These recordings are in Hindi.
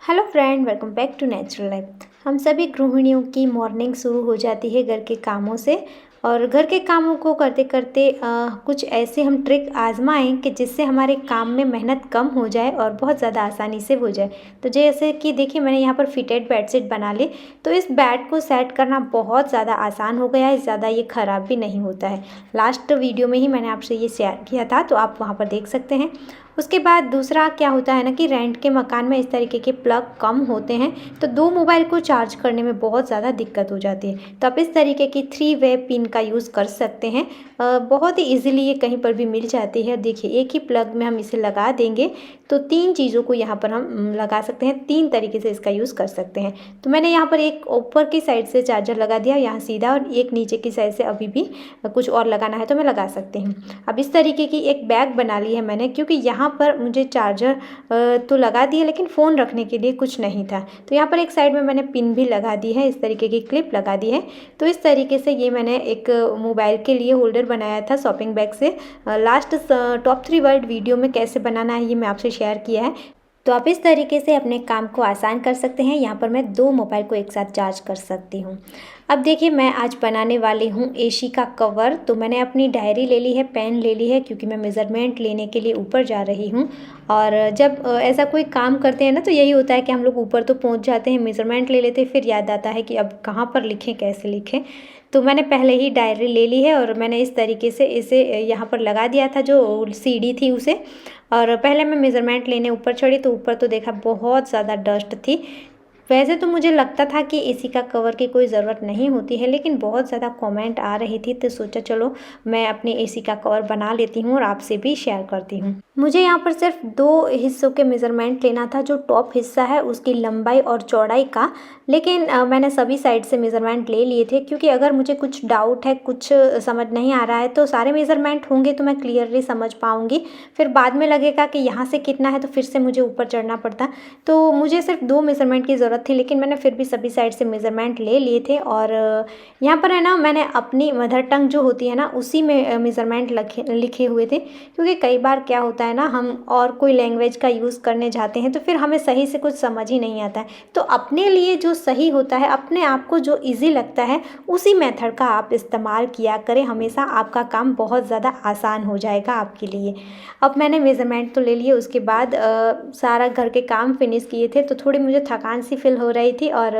Hello friend, welcome back to natural life. हम सभी गृहिणियों की मॉर्निंग शुरू हो जाती है घर के कामों से। और घर के कामों को करते करते कुछ ऐसे हम ट्रिक आजमाएं कि जिससे हमारे काम में मेहनत कम हो जाए और बहुत ज़्यादा आसानी से हो जाए। तो जैसे कि देखिए, मैंने यहाँ पर फिटेड बेडशीट बना ली। तो इस बेड को सेट करना बहुत ज़्यादा आसान हो गया है, ज़्यादा ये ख़राब भी नहीं होता है। लास्ट वीडियो में ही मैंने आपसे ये शेयर किया था, तो आप वहाँ पर देख सकते हैं। उसके बाद दूसरा क्या होता है ना कि रेंट के मकान में इस तरीके के प्लग कम होते हैं, तो दो मोबाइल को चार्ज करने में बहुत ज़्यादा दिक्कत हो जाती है। तो आप इस तरीके की 3 वे पिन का यूज़ कर सकते हैं। बहुत ही इजीली ये कहीं पर भी मिल जाती है। देखिए, एक ही प्लग में हम इसे लगा देंगे तो 3 चीज़ों को यहाँ पर हम लगा सकते हैं। 3 तरीके से इसका यूज़ कर सकते हैं। तो मैंने यहाँ पर एक ऊपर की साइड से चार्जर लगा दिया यहाँ सीधा, और एक नीचे की साइड से अभी भी कुछ और लगाना है तो मैं लगा सकती हूँ। अब इस तरीके की एक बैग बना ली है मैंने, क्योंकि यहाँ पर मुझे चार्जर तो लगा दिया लेकिन फ़ोन रखने के लिए कुछ नहीं था। तो यहाँ पर एक साइड में मैंने पिन भी लगा दी है, इस तरीके की क्लिप लगा दी है। तो इस तरीके से ये मैंने एक मोबाइल के लिए होल्डर बनाया था शॉपिंग बैग से। लास्ट टॉप 3 वर्ल्ड वीडियो में कैसे बनाना है ये मैं आपसे शेयर किया है। तो आप इस तरीके से अपने काम को आसान कर सकते हैं। यहाँ पर मैं 2 मोबाइल को एक साथ चार्ज कर सकती हूँ। अब देखिए, मैं आज बनाने वाली हूँ एसी का कवर। तो मैंने अपनी डायरी ले ली है, पेन ले ली है, क्योंकि मैं मेज़रमेंट लेने के लिए ऊपर जा रही हूँ। और जब ऐसा कोई काम करते हैं ना, तो यही होता है कि हम लोग ऊपर तो पहुँच जाते हैं, मेज़रमेंट ले लेते हैं, फिर याद आता है कि अब कहाँ पर लिखें, कैसे लिखें। तो मैंने पहले ही डायरी ले ली है और मैंने इस तरीके से इसे यहाँ पर लगा दिया था, जो सीढ़ी थी उसे। और पहले मैं मेज़रमेंट लेने ऊपर चढ़ी, तो ऊपर तो देखा बहुत ज़्यादा डस्ट थी। वैसे तो मुझे लगता था कि एसी का कवर की कोई ज़रूरत नहीं होती है, लेकिन बहुत ज़्यादा कमेंट आ रही थी, तो सोचा चलो मैं अपने एसी का कवर बना लेती हूँ और आपसे भी शेयर करती हूँ। मुझे यहाँ पर सिर्फ 2 हिस्सों के मेज़रमेंट लेना था, जो टॉप हिस्सा है उसकी लंबाई और चौड़ाई का। लेकिन मैंने सभी साइड से मेज़रमेंट ले लिए थे, क्योंकि अगर मुझे कुछ डाउट है, कुछ समझ नहीं आ रहा है, तो सारे मेज़रमेंट होंगे तो मैं क्लियरली समझ पाऊँगी। फिर बाद में लगेगा कि यहाँ से कितना है, तो फिर से मुझे ऊपर चढ़ना पड़ता। तो मुझे सिर्फ 2 मेज़रमेंट की ज़रूरत थी, लेकिन मैंने फिर भी सभी साइड से मेज़रमेंट ले लिए थे। और यहाँ पर है ना, मैंने अपनी मदर टंग जो होती है ना, उसी में मेज़रमेंट लिखे हुए थे। क्योंकि कई बार क्या होता है ना, हम और कोई लैंग्वेज का यूज़ करने जाते हैं तो फिर हमें सही से कुछ समझ ही नहीं आता है। तो अपने लिए जो सही होता है, अपने आप को जो ईज़ी लगता है, उसी मेथड का आप इस्तेमाल किया करें। हमेशा आपका काम बहुत ज़्यादा आसान हो जाएगा आपके लिए। अब मैंने मेज़रमेंट तो ले लिए, उसके बाद सारा घर के काम फिनिश किए थे, तो थोड़ी मुझे थकान सी फील हो रही थी और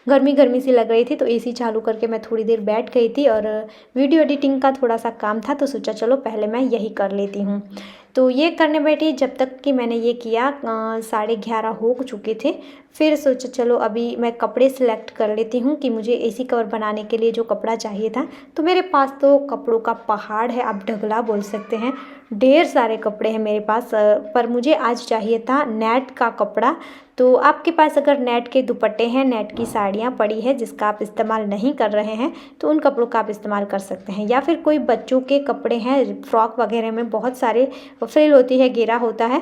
गर्मी गर्मी सी लग रही थी। तो एसी चालू करके मैं थोड़ी देर बैठ गई थी, और वीडियो एडिटिंग का थोड़ा सा काम था, तो सोचा चलो पहले मैं यही कर लेती हूँ। तो ये करने बैठी, जब तक कि मैंने ये किया 11:30 हो चुके थे। फिर सोचा चलो अभी मैं कपड़े सिलेक्ट कर लेती हूँ कि मुझे एसी कवर बनाने के लिए जो कपड़ा चाहिए था। तो मेरे पास तो कपड़ों का पहाड़ है, आप ढगला बोल सकते हैं। ढेर सारे कपड़े हैं मेरे पास, पर मुझे आज चाहिए था नेट का कपड़ा। तो आपके पास अगर नेट के दुपट्टे हैं, नेट की साड़ियाँ पड़ी है जिसका आप इस्तेमाल नहीं कर रहे हैं, तो उन कपड़ों का आप इस्तेमाल कर सकते हैं। या फिर कोई बच्चों के कपड़े हैं, फ्रॉक वगैरह में बहुत सारे फ्रिल होती है, घेरा होता है,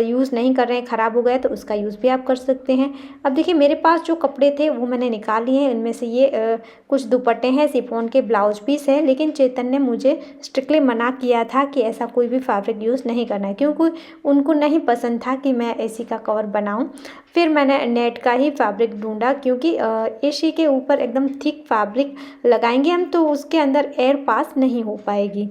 यूज़ नहीं कर रहे हैं, ख़राब हो गया, तो उसका यूज़ भी आप कर सकते हैं। अब देखिए, मेरे पास जो कपड़े थे वो मैंने निकाल लिए हैं। इनमें से ये कुछ दुपट्टे हैं, शिफॉन के ब्लाउज पीस है। लेकिन चेतन ने मुझे स्ट्रिक्टली मना किया था कि ऐसा कोई भी फैब्रिक यूज़ नहीं करना है, क्योंकि उनको नहीं पसंद था कि मैं एसी का कवर बनाऊं। फिर मैंने नेट का ही फैब्रिक ढूंढा, क्योंकि एसी के ऊपर एकदम थिक फैब्रिक लगाएंगे हम, तो उसके अंदर एयर पास नहीं हो पाएगी।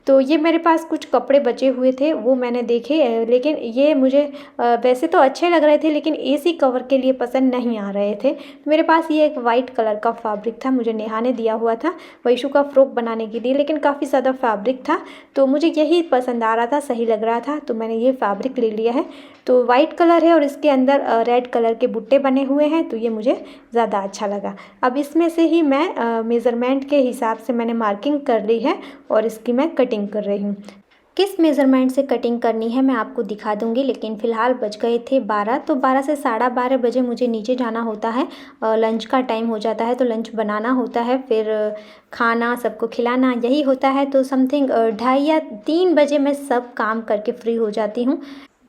तो ये मेरे पास कुछ कपड़े बचे हुए थे, वो मैंने देखे, लेकिन ये मुझे वैसे तो अच्छे लग रहे थे, लेकिन एसी कवर के लिए पसंद नहीं आ रहे थे। तो मेरे पास ये एक वाइट कलर का फैब्रिक था, मुझे नेहा ने दिया हुआ था वैशु का फ्रॉक बनाने के लिए, लेकिन काफ़ी ज़्यादा फैब्रिक था, तो मुझे यही पसंद आ रहा था, सही लग रहा था, तो मैंने ये फैब्रिक ले लिया है। तो वाइट कलर है और इसके अंदर रेड कलर के बुट्टे बने हुए हैं, तो ये मुझे ज़्यादा अच्छा लगा। अब इसमें से ही मैं मेज़रमेंट के हिसाब से मैंने मार्किंग कर ली है और इसकी मैं कटिंग कर रही हूँ। किस मेज़रमेंट से कटिंग करनी है मैं आपको दिखा दूंगी, लेकिन फ़िलहाल बज गए थे 12। तो 12 से 12:30 बजे मुझे नीचे जाना होता है, लंच का टाइम हो जाता है, तो लंच बनाना होता है, फिर खाना सबको खिलाना, यही होता है। तो समथिंग 2:30 या 3 बजे मैं सब काम करके फ्री हो जाती हूँ।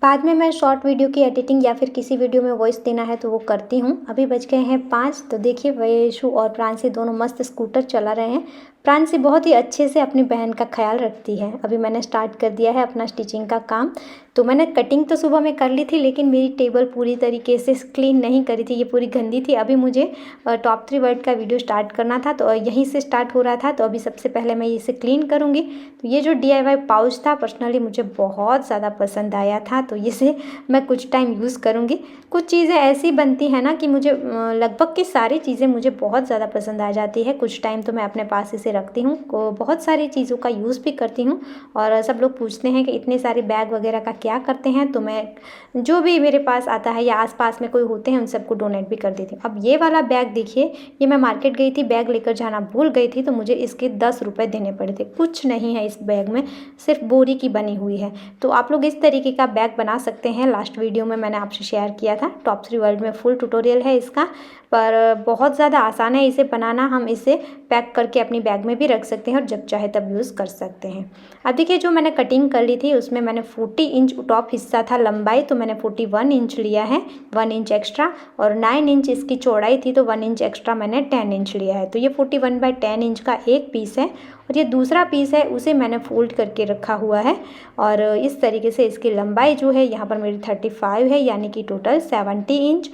बाद में मैं शॉर्ट वीडियो की एडिटिंग या फिर किसी वीडियो में वॉइस देना है तो वो करती हूँ। अभी बज गए हैं 5। तो देखिए, वैशु और प्रांशी दोनों मस्त स्कूटर चला रहे हैं। प्रांशी बहुत ही अच्छे से अपनी बहन का ख्याल रखती है। अभी मैंने स्टार्ट कर दिया है अपना स्टिचिंग का काम। तो मैंने कटिंग तो सुबह में कर ली थी, लेकिन मेरी टेबल पूरी तरीके से क्लीन नहीं करी थी, ये पूरी गंदी थी। अभी मुझे टॉप 3 वर्ड का वीडियो स्टार्ट करना था, तो यहीं से स्टार्ट हो रहा था। तो अभी सबसे पहले मैं इसे क्लीन करूँगी। तो ये जो DIY पाउच था, पर्सनली मुझे बहुत ज़्यादा पसंद आया था, तो इसे मैं कुछ टाइम यूज़ करूँगी। कुछ चीज़ें ऐसी बनती हैं ना कि मुझे लगभग की सारी चीज़ें मुझे बहुत ज़्यादा पसंद आ जाती है। कुछ टाइम तो मैं अपने पास इसे रखती हूँ, बहुत सारी चीज़ों का यूज़ भी करती हूँ। और सब लोग पूछते हैं कि इतने सारे बैग वगैरह का क्या करते हैं, तो मैं जो भी मेरे पास आता है या आसपास में कोई होते हैं उन सबको डोनेट भी कर देती हूँ। अब ये वाला बैग देखिए, ये मैं मार्केट गई थी, बैग लेकर जाना भूल गई थी, तो मुझे इसके 10 रुपये देने पड़े थे। कुछ नहीं है इस बैग में, सिर्फ बोरी की बनी हुई है। तो आप लोग इस तरीके का बैग बना सकते हैं। लास्ट वीडियो में मैंने आपसे शेयर किया था, टॉप 3 वर्ल्ड में फुल ट्यूटोरियल है इसका, पर बहुत ज़्यादा आसान है इसे बनाना। हम इसे पैक करके अपनी बैग में भी रख सकते हैं और जब चाहे तब यूज़ कर सकते हैं। अब देखिए, जो मैंने कटिंग कर ली थी उसमें मैंने 40 इंच टॉप हिस्सा था लंबाई, तो मैंने 41 इंच लिया है, 1 इंच एक्स्ट्रा। और 9 इंच इसकी चौड़ाई थी, तो 1 इंच एक्स्ट्रा मैंने 10 इंच लिया है। तो ये 41/10 इंच का एक पीस है, और ये दूसरा पीस है उसे मैंने फोल्ड करके रखा हुआ है। और इस तरीके से इसकी लंबाई जो है यहाँ पर मेरी 35 है, यानी कि टोटल 70 इंच।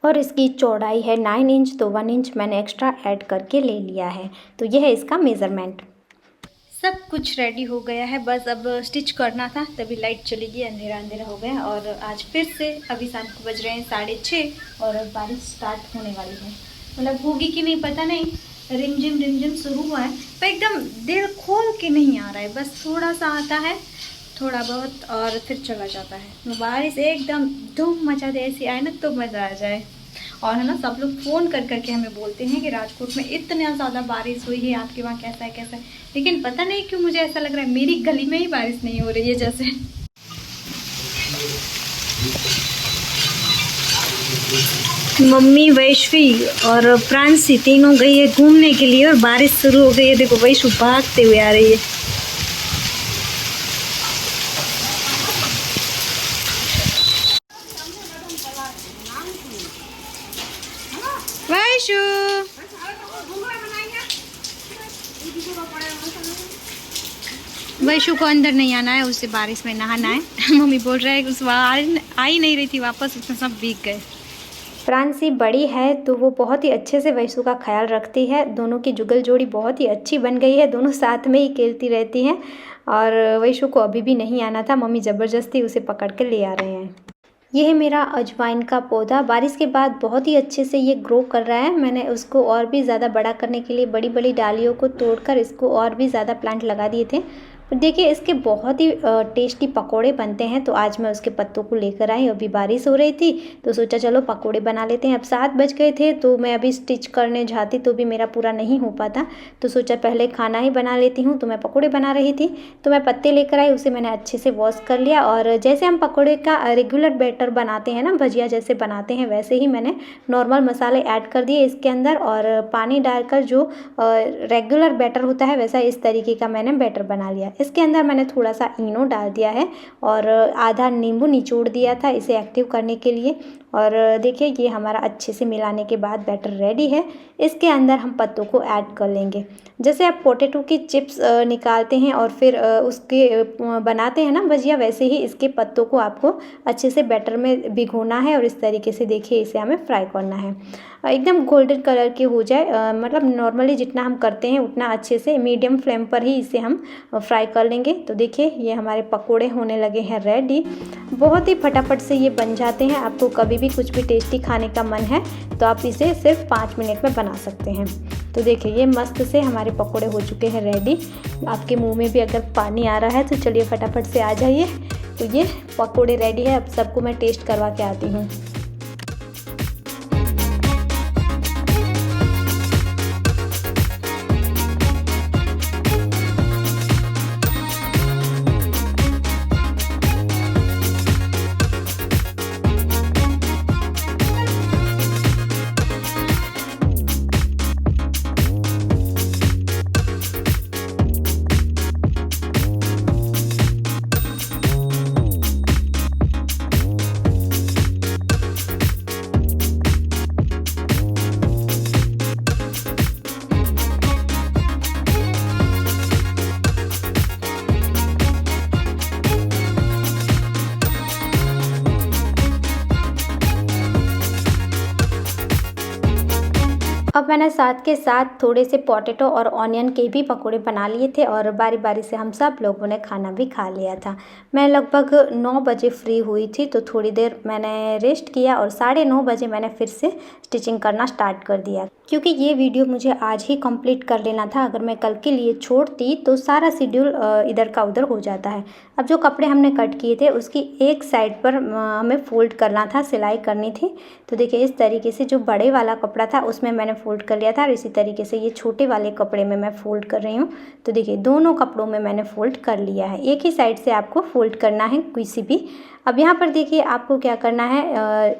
और इसकी चौड़ाई है 9 इंच, तो 1 इंच मैंने एक्स्ट्रा ऐड करके ले लिया है। तो यह है इसका मेज़रमेंट। सब कुछ रेडी हो गया है, बस अब स्टिच करना था, तभी लाइट चली गई, अंधेरा अंधेरा हो गया। और आज फिर से अभी शाम को बज रहे हैं 6:30 और बारिश स्टार्ट होने वाली है। मतलब होगी कि नहीं पता नहीं, रिमझिम शुरू हुआ है, पर एकदम दिल खोल के नहीं आ रहा है, बस थोड़ा सा आता है थोड़ा बहुत और फिर चला जाता है। बारिश एकदम धूम मचा दे, ऐसी आए ना तो मज़ा आ जाए। और है ना, सब लोग फ़ोन कर करके हमें बोलते हैं कि राजकोट में इतना ज़्यादा बारिश हुई है, आपके वहाँ कैसा है कैसा है। लेकिन पता नहीं क्यों मुझे ऐसा लग रहा है मेरी गली में ही बारिश नहीं हो रही है जैसे। मम्मी, वैश्वी और प्रांशी तीनों गई है घूमने के लिए और बारिश शुरू हो गई है। देखो वैश्वी भागते हुए आ रही है। वैशु वैशु को अंदर नहीं आना है, उसे बारिश में नहाना है। मम्मी बोल रहा है उस आ ही नहीं रही थी वापस, उसमें सब भीग गए। प्रांशी बड़ी है तो वो बहुत ही अच्छे से वैशु का ख्याल रखती है। दोनों की जुगल जोड़ी बहुत ही अच्छी बन गई है, दोनों साथ में ही खेलती रहती हैं। और वैशु को अभी भी नहीं आना था, मम्मी ज़बरदस्ती उसे पकड़ के ले आ रहे हैं। ये है मेरा अजवाइन का पौधा, बारिश के बाद बहुत ही अच्छे से ये ग्रो कर रहा है। मैंने उसको और भी ज़्यादा बड़ा करने के लिए बड़ी बड़ी डालियों को तोड़कर इसको और भी ज़्यादा प्लांट लगा दिए थे। पर देखिए, इसके बहुत ही टेस्टी पकोड़े बनते हैं, तो आज मैं उसके पत्तों को लेकर आई। अभी बारिश हो रही थी तो सोचा चलो पकोड़े बना लेते हैं। अब 7 बज गए थे, तो मैं अभी स्टिच करने जाती तो भी मेरा पूरा नहीं हो पाता, तो सोचा पहले खाना ही बना लेती हूँ। तो मैं पकोड़े बना रही थी, तो मैं पत्ते लेकर आई, उसे मैंने अच्छे से वॉश कर लिया। और जैसे हम पकोड़े का रेगुलर बैटर बनाते हैं ना, भजिया जैसे बनाते हैं, वैसे ही मैंने नॉर्मल मसाले ऐड कर दिए इसके अंदर, और पानी डालकर जो रेगुलर बैटर होता है वैसा इस तरीके का मैंने बैटर बना लिया। इसके अंदर मैंने थोड़ा सा इनो डाल दिया है और आधा नींबू निचोड़ दिया था इसे एक्टिव करने के लिए। और देखिए, ये हमारा अच्छे से मिलाने के बाद बैटर रेडी है। इसके अंदर हम पत्तों को ऐड कर लेंगे। जैसे आप पोटैटो की चिप्स निकालते हैं और फिर उसके बनाते हैं ना भजिया, वैसे ही इसके पत्तों को आपको अच्छे से बैटर में भिगोना है और इस तरीके से देखिए इसे हमें फ्राई करना है। एकदम गोल्डन कलर के हो जाए, मतलब नॉर्मली जितना हम करते हैं उतना अच्छे से मीडियम फ्लेम पर ही इसे हम फ्राई कर लेंगे। तो देखिए, ये हमारे पकोड़े होने लगे हैं रेडी। बहुत ही फटाफट से ये बन जाते हैं। आपको कभी भी कुछ भी टेस्टी खाने का मन है तो आप इसे सिर्फ 5 मिनट में बना सकते हैं। तो देखिए, ये मस्त से हमारे पकोड़े हो चुके हैं रेडी। आपके मुंह में भी अगर पानी आ रहा है तो चलिए फटाफट से आ जाइए। तो ये पकोड़े रेडी है, अब सबको मैं टेस्ट करवा के आती हूँ। अब मैंने साथ के साथ थोड़े से पोटैटो और ऑनियन के भी पकोड़े बना लिए थे और बारी बारी से हम सब लोगों ने खाना भी खा लिया था। मैं लगभग 9 बजे फ्री हुई थी, तो थोड़ी देर मैंने रेस्ट किया और 9:30 बजे मैंने फिर से स्टिचिंग करना स्टार्ट कर दिया, क्योंकि ये वीडियो मुझे आज ही कंप्लीट कर लेना था। अगर मैं कल के लिए छोड़ती तो सारा शेड्यूल इधर का उधर हो जाता है। अब जो कपड़े हमने कट किए थे उसकी एक साइड पर हमें फ़ोल्ड करना था, सिलाई करनी थी। तो देखिए इस तरीके से जो बड़े वाला कपड़ा था उसमें मैंने फ़ोल्ड कर लिया था और इसी तरीके से ये छोटे वाले कपड़े में मैं फ़ोल्ड कर रही हूँ। तो देखिए दोनों कपड़ों में मैंने फ़ोल्ड कर लिया है। एक ही साइड से आपको फ़ोल्ड करना है किसी भी। अब यहाँ पर देखिए आपको क्या करना है,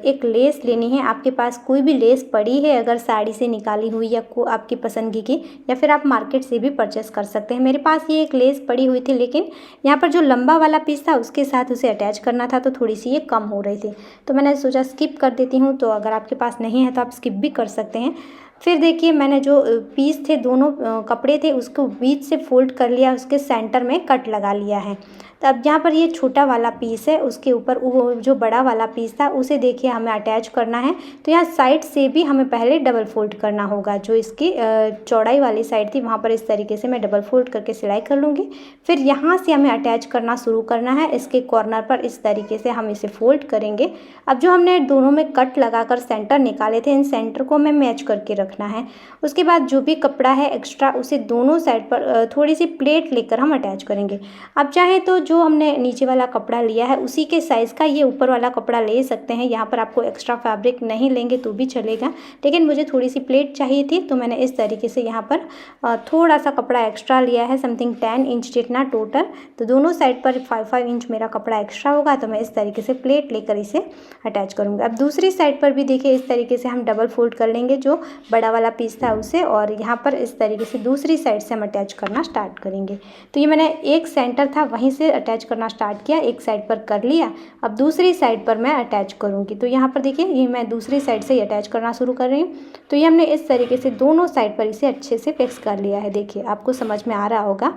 एक लेस लेनी है। आपके पास कोई भी लेस पड़ी है अगर साड़ी से निकाली हुई या को आपकी पसंद की, या फिर आप मार्केट से भी परचेस कर सकते हैं। मेरे पास ये एक लेस पड़ी हुई थी, लेकिन यहाँ पर जो लंबा वाला पीस था उसके साथ उसे अटैच करना था, तो थोड़ी सी ये कम हो रही थी, तो मैंने सोचा स्किप कर देती हूँ। तो अगर आपके पास नहीं है तो आप स्किप भी कर सकते हैं। फिर देखिए मैंने जो पीस थे, दोनों कपड़े थे, उसको बीच से फ़ोल्ड कर लिया, उसके सेंटर में कट लगा लिया है। तो अब यहाँ पर ये छोटा वाला पीस है, उसके ऊपर वो जो बड़ा वाला पीस था उसे देखिए हमें अटैच करना है। तो यहाँ साइड से भी हमें पहले डबल फ़ोल्ड करना होगा। जो इसकी चौड़ाई वाली साइड थी वहाँ पर इस तरीके से मैं डबल फ़ोल्ड करके सिलाई कर लूँगी। फिर यहाँ से हमें अटैच करना शुरू करना है। इसके कॉर्नर पर इस तरीके से हम इसे फ़ोल्ड करेंगे। अब जो हमने दोनों में कट लगाकर सेंटर निकाले थे, इन सेंटर को हमें मैच करके रखना है। उसके बाद जो भी कपड़ा है एक्स्ट्रा, उसे दोनों साइड पर थोड़ी सी प्लेट लेकर हम अटैच करेंगे। अब चाहे तो जो हमने नीचे वाला कपड़ा लिया है उसी के साइज़ का ये ऊपर वाला कपड़ा ले सकते हैं। यहाँ पर आपको एक्स्ट्रा फैब्रिक नहीं लेंगे तो भी चलेगा, लेकिन मुझे थोड़ी सी प्लेट चाहिए थी, तो मैंने इस तरीके से यहाँ पर थोड़ा सा कपड़ा एक्स्ट्रा लिया है, समथिंग 10 इंच जितना टोटल। तो दोनों साइड पर 5-5 इंच मेरा कपड़ा एक्स्ट्रा होगा, तो मैं इस तरीके से प्लेट लेकर इसे अटैच करूँगी। अब दूसरी साइड पर भी देखिए इस तरीके से हम डबल फोल्ड कर लेंगे जो बड़ा वाला पीस था उसे, और यहाँ पर इस तरीके से दूसरी साइड से हम अटैच करना स्टार्ट करेंगे। तो ये मैंने एक सेंटर था वहीं से अटैच करना स्टार्ट किया, एक साइड पर कर लिया। अब दूसरी साइड पर मैं अटैच करूँगी। तो यहाँ पर देखिए ये मैं दूसरी साइड से ही अटैच करना शुरू कर रही हूँ। तो ये हमने इस तरीके से दोनों साइड पर इसे अच्छे से फिक्स कर लिया है। देखिए आपको समझ में आ रहा होगा।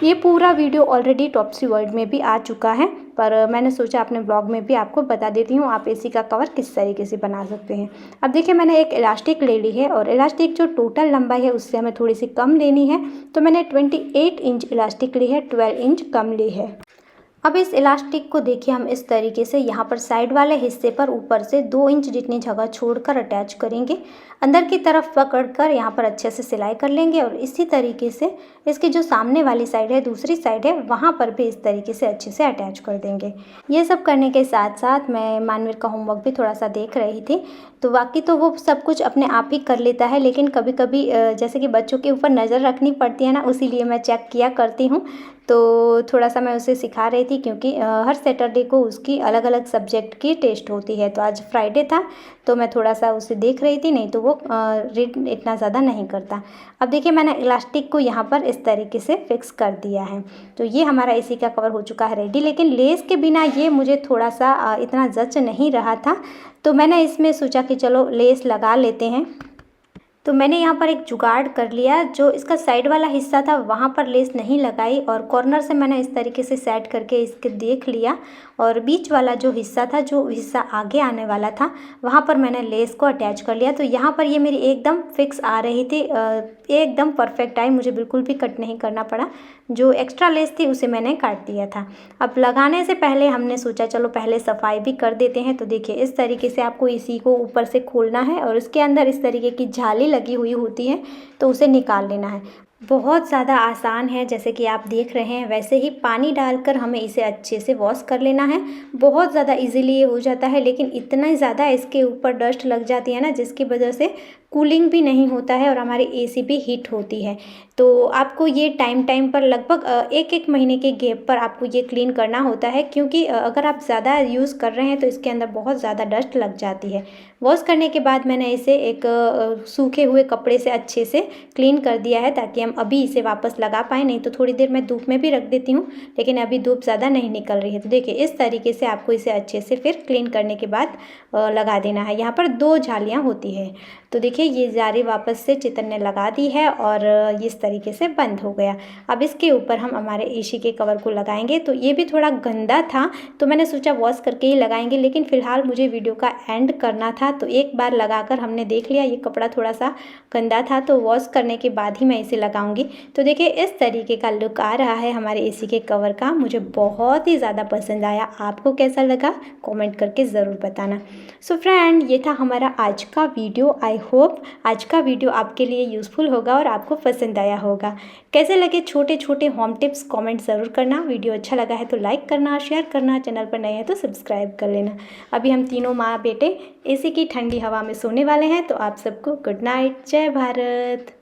ये पूरा वीडियो ऑलरेडी टॉप्सी वर्ल्ड में भी आ चुका है, पर मैंने सोचा अपने ब्लॉग में भी आपको बता देती हूँ आप एसी का कवर किस तरीके से बना सकते हैं। अब देखिए मैंने एक इलास्टिक ले ली है, और इलास्टिक जो टोटल लंबाई है उससे हमें थोड़ी सी कम लेनी है। तो मैंने 28 इंच इलास्टिक ली है, 12 इंच कम ली है। अब इस इलास्टिक को देखिए हम इस तरीके से यहाँ पर साइड वाले हिस्से पर ऊपर से 2 इंच जितनी जगह छोड़कर अटैच करेंगे। अंदर की तरफ पकड़कर यहाँ पर अच्छे से सिलाई कर लेंगे, और इसी तरीके से इसकी जो सामने वाली साइड है, दूसरी साइड है, वहाँ पर भी इस तरीके से अच्छे से अटैच कर देंगे। ये सब करने के साथ साथ मैं मानवीर का होमवर्क भी थोड़ा सा देख रही थी। तो बाकी तो वो सब कुछ अपने आप ही कर लेता है, लेकिन कभी कभी जैसे कि बच्चों के ऊपर नज़र रखनी पड़ती है ना, उसीलिए मैं चेक किया करती हूँ। तो थोड़ा सा मैं उसे सिखा रही थी, क्योंकि हर सैटरडे को उसकी अलग अलग सब्जेक्ट की टेस्ट होती है। तो आज फ्राइडे था तो मैं थोड़ा सा उसे देख रही थी, नहीं तो वो रीड इतना ज़्यादा नहीं करता। अब देखिए मैंने इलास्टिक को यहाँ पर इस तरीके से फिक्स कर दिया है। तो ये हमारा एसी का कवर हो चुका है रेडी, लेकिन लेस के बिना ये मुझे थोड़ा सा इतना जच नहीं रहा था। तो मैंने इसमें सोचा कि चलो लेस लगा लेते हैं। तो मैंने यहाँ पर एक जुगाड़ कर लिया, जो इसका साइड वाला हिस्सा था वहाँ पर लेस नहीं लगाई, और कॉर्नर से मैंने इस तरीके से सेट करके इसके देख लिया, और बीच वाला जो हिस्सा था, जो हिस्सा आगे आने वाला था, वहाँ पर मैंने लेस को अटैच कर लिया। तो यहाँ पर ये मेरी एकदम फिक्स आ रही थी, एकदम परफेक्ट आई, मुझे बिल्कुल भी कट नहीं करना पड़ा। जो एक्स्ट्रा लेस थी उसे मैंने काट दिया था। अब लगाने से पहले हमने सोचा चलो पहले सफाई भी कर देते हैं। तो देखिए इस तरीके से आपको इसी को ऊपर से खोलना है, और इसके अंदर इस तरीके की जाली लगी हुई होती है, तो उसे निकाल लेना है। बहुत ज़्यादा आसान है, जैसे कि आप देख रहे हैं वैसे ही पानी डालकर हमें इसे अच्छे से वॉश कर लेना है। बहुत ज़्यादा इजीली ये हो जाता है, लेकिन इतना ज़्यादा इसके ऊपर डस्ट लग जाती है ना, जिसकी वजह से कूलिंग भी नहीं होता है और हमारी एसी भी हीट होती है। तो आपको ये टाइम पर लगभग 1-1 महीने के गैप पर आपको ये क्लीन करना होता है, क्योंकि अगर आप ज़्यादा यूज़ कर रहे हैं तो इसके अंदर बहुत ज़्यादा डस्ट लग जाती है। वॉश करने के बाद मैंने इसे एक सूखे हुए कपड़े से अच्छे से क्लीन कर दिया है, ताकि हम अभी इसे वापस लगा पाएँ। नहीं तो थोड़ी देर मैं धूप में भी रख देती हूँ, लेकिन अभी धूप ज़्यादा नहीं निकल रही है। तो देखिए इस तरीके से आपको इसे अच्छे से फिर क्लीन करने के बाद लगा देना है। यहाँ पर 2 जालियाँ होती है। तो देखिए देखिए ये जाली वापस से चितन ने लगा दी है और इस तरीके से बंद हो गया। अब इसके ऊपर हम हमारे एसी के कवर को लगाएंगे। तो ये भी थोड़ा गंदा था तो मैंने सोचा वॉश करके ही लगाएंगे, लेकिन फ़िलहाल मुझे वीडियो का एंड करना था तो एक बार लगाकर हमने देख लिया ये कपड़ा थोड़ा सा गंदा था, तो वॉश करने के बाद ही मैं इसे लगाऊंगी। तो देखिए इस तरीके का लुक आ रहा है हमारे एसी के कवर का। मुझे बहुत ही ज़्यादा पसंद आया। आपको कैसा लगा कमेंट करके ज़रूर बताना। सो फ्रेंड, ये था हमारा आज का वीडियो। आई होप आज का वीडियो आपके लिए यूज़फुल होगा और आपको पसंद आया होगा। कैसे लगे छोटे छोटे होम टिप्स कमेंट ज़रूर करना। वीडियो अच्छा लगा है तो लाइक करना, शेयर करना, चैनल पर नए हैं तो सब्सक्राइब कर लेना। अभी हम तीनों माँ बेटे एसी की ठंडी हवा में सोने वाले हैं। तो आप सबको गुड नाइट, जय भारत।